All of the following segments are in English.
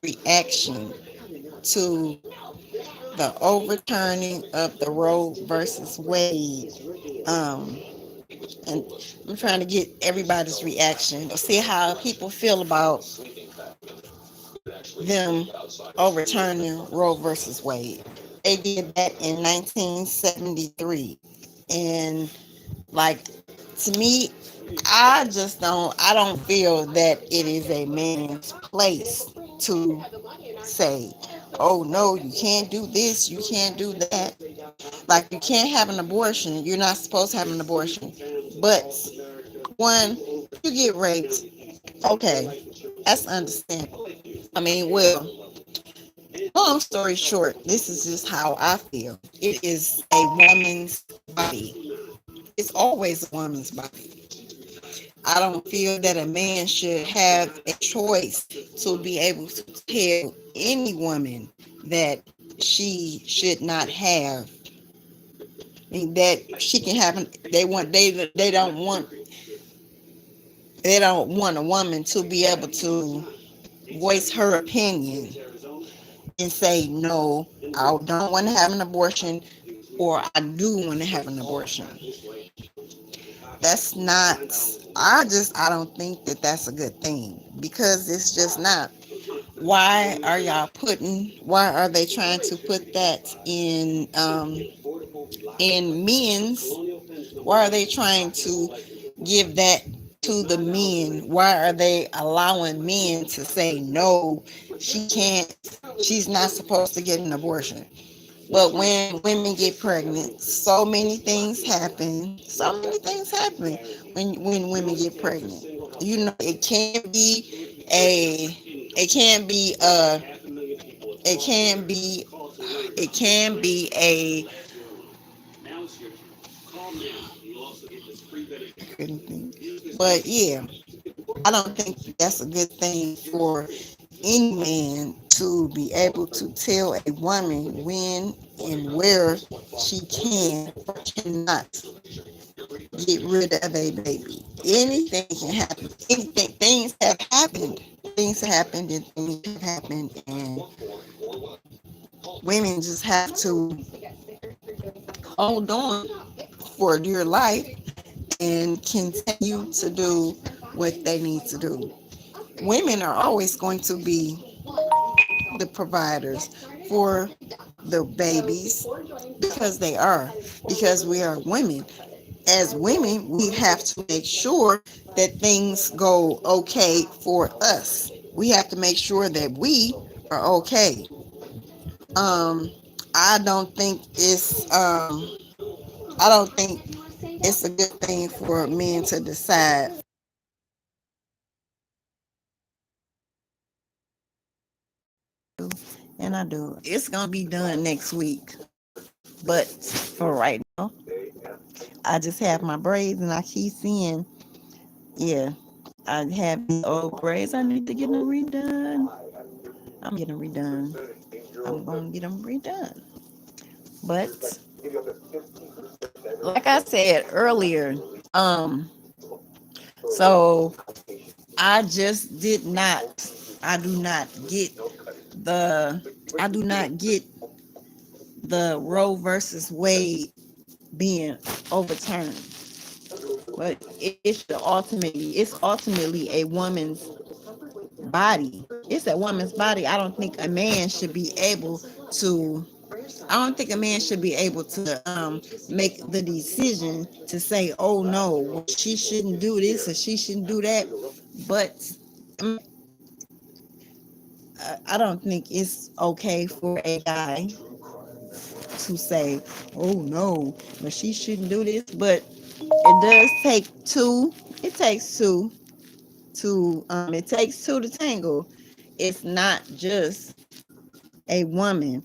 reaction to the overturning of the Roe versus Wade. Um, and I'm trying to get everybody's reaction, see how people feel about them overturning Roe versus Wade. They did that in 1973. And like, to me, I don't feel that it is a man's place to say, oh no, you can't do this, you can't do that. Like, you can't have an abortion, you're not supposed to have an abortion. But when you get raped, okay, that's understandable. I mean, well, long story short, this is just how I feel. It is a woman's body. It's always a woman's body. I don't feel that a man should have a choice to be able to tell any woman that she should not have. I mean, that she can have. They don't want a woman to be able to voice her opinion and say no. I don't want to have an abortion, or I do want to have an abortion. That's not. I don't think that that's a good thing, because it's just not. Why are they trying to put that in men's? Why are they trying to give that to the men? Why are they allowing men to say no, she can't, she's not supposed to get an abortion? But when women get pregnant, so many things happen. So many things happen when women get pregnant. You know, it can be it can be it can be a but yeah, I don't think that's a good thing for any man to be able to tell a woman when and where she can or cannot get rid of a baby. Anything can happen. Anything, things have happened. Things have happened and things have happened, and women just have to hold on for dear life and continue to do what they need to do. Women are always going to be the providers for the babies, because they are, because we are women. As women, we have to make sure that things go okay for us. We have to make sure that we are okay. Um, I don't think I don't think it's a good thing for men to decide. And I do. It's gonna be done next week. But for right now, I just have my braids and I keep seeing, yeah, I have these old braids. I need to get them redone. I'm getting them redone. I'm gonna get them redone. But like I said earlier, um, so I just did not. I do not get the. I do not get the Roe versus Wade being overturned. But it's ultimately a woman's body. It's a woman's body. I don't think a man should be able to. I don't think a man should be able to make the decision to say, "Oh no, well, she shouldn't do this or she shouldn't do that." But I don't think it's okay for a guy to say, "Oh no, but she shouldn't do this." But it does take two. It takes two it takes two to tangle. It's not just a woman,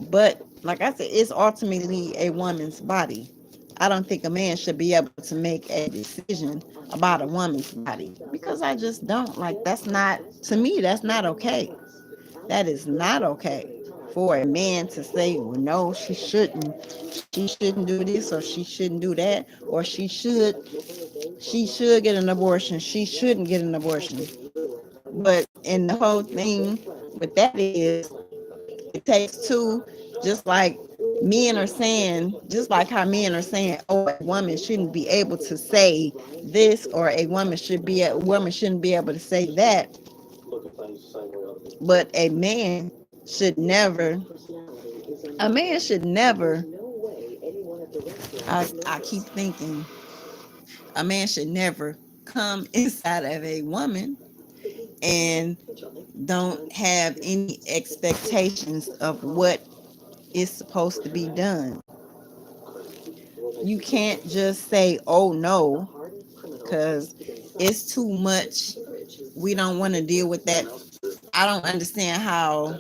but like I said, it's ultimately a woman's body. I don't think a man should be able to make a decision about a woman's body, because I just don't. Like, that's not, to me, that's not okay. That is not okay for a man to say, well, no, she shouldn't do this, or she shouldn't do that, or she should get an abortion, she shouldn't get an abortion. But in the whole thing, with that is it takes two, just like men are saying, just like how men are saying, oh, a woman shouldn't be able to say this, or a woman shouldn't be able to say that. But should never, a man should never, I keep thinking, a man should never come inside of a woman and don't have any expectations of what is supposed to be done. You can't just say, oh no, because it's too much. We don't want to deal with that. I don't understand how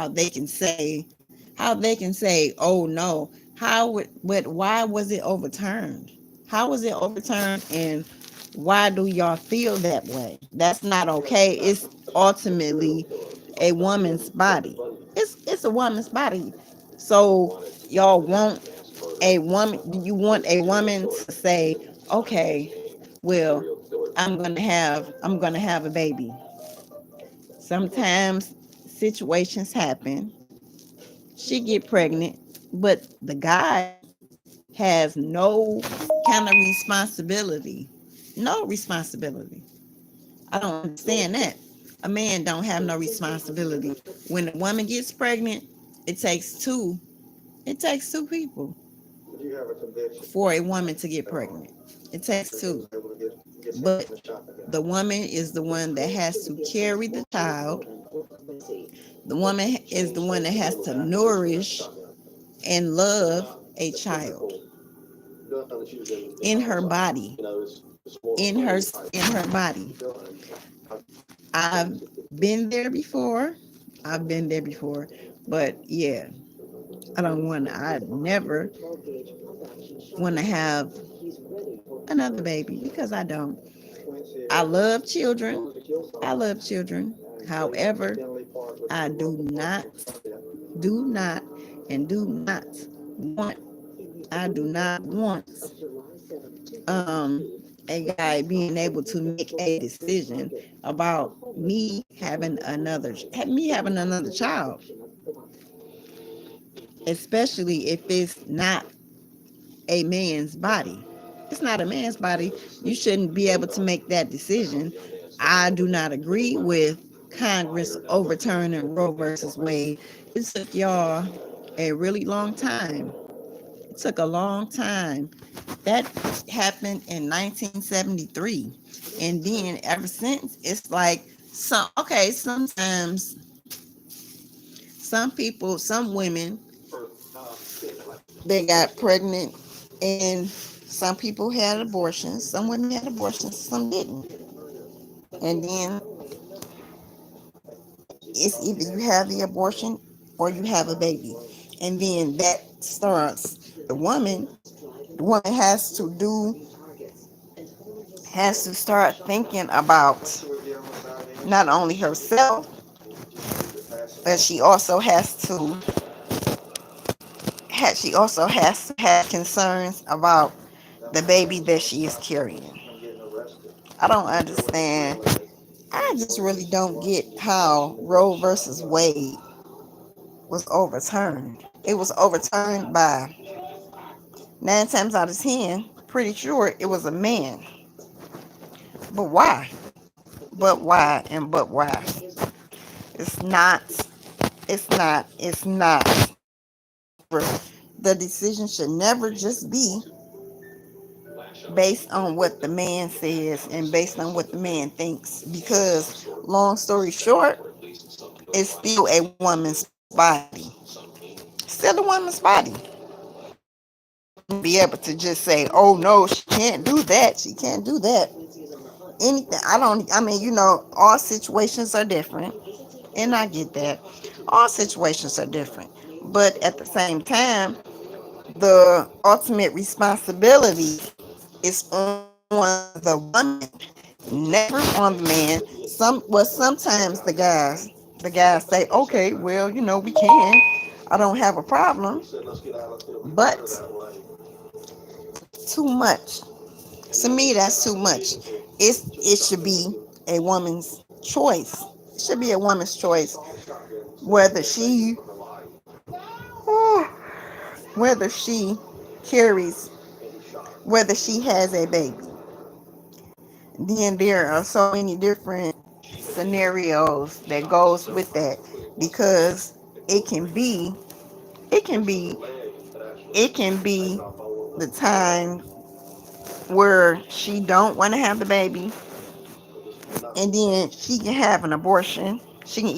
they can say, oh no. Why was it overturned? How was it overturned, and why do y'all feel that way? That's not okay. It's ultimately a woman's body. It's a woman's body. So y'all want a woman, you want a woman to say, okay, well, I'm gonna have a baby. Sometimes situations happen. She get pregnant, but the guy has no kind of responsibility. No responsibility. I don't understand that. A man don't have no responsibility. When a woman gets pregnant, it takes two. It takes two people for a woman to get pregnant. It takes two. But the woman is the one that has to carry the child. The woman is the one that has to nourish and love a child in her body. In her body. I've been there before. I've been there before. But yeah, I never want to have another baby, because I don't. I love children. I love children. However, I do not, and do not want, I do not want a guy being able to make a decision about me having another child, especially if it's not a man's body. It's not a man's body. You shouldn't be able to make that decision. I do not agree with Congress overturning Roe versus Wade. It took y'all a really long time. It took a long time. That happened in 1973. And then ever since, it's like, sometimes some women, they got pregnant, and some people had abortions. Some women had abortions, some didn't. And then it's either you have the abortion or you have a baby. And then that starts, the woman has to start thinking about not only herself, but she also has to have concerns about the baby that she is carrying. I don't understand. I just really don't get how Roe versus Wade was overturned. It was overturned by 9 times out of 10, pretty sure it was a man. But why? But why? It's not, it's not. The decision should never just be based on what the man says and based on what the man thinks. Because, long story short, it's still a woman's body. Still a woman's body. Be able to just say, oh no, she can't do that. She can't do that. Anything. All situations are different. And I get that. All situations are different. But at the same time, the ultimate responsibility is on the woman, never on the man. Sometimes the guys say, okay, well, we can. I don't have a problem. But too much. To me, that's too much. It should be a woman's choice. should be a woman's choice whether she whether she carries, whether she has a baby. Then there are so many different scenarios that goes with that, because it can be it can be it can be the time where she don't want to have the baby, and then she can have an abortion. She can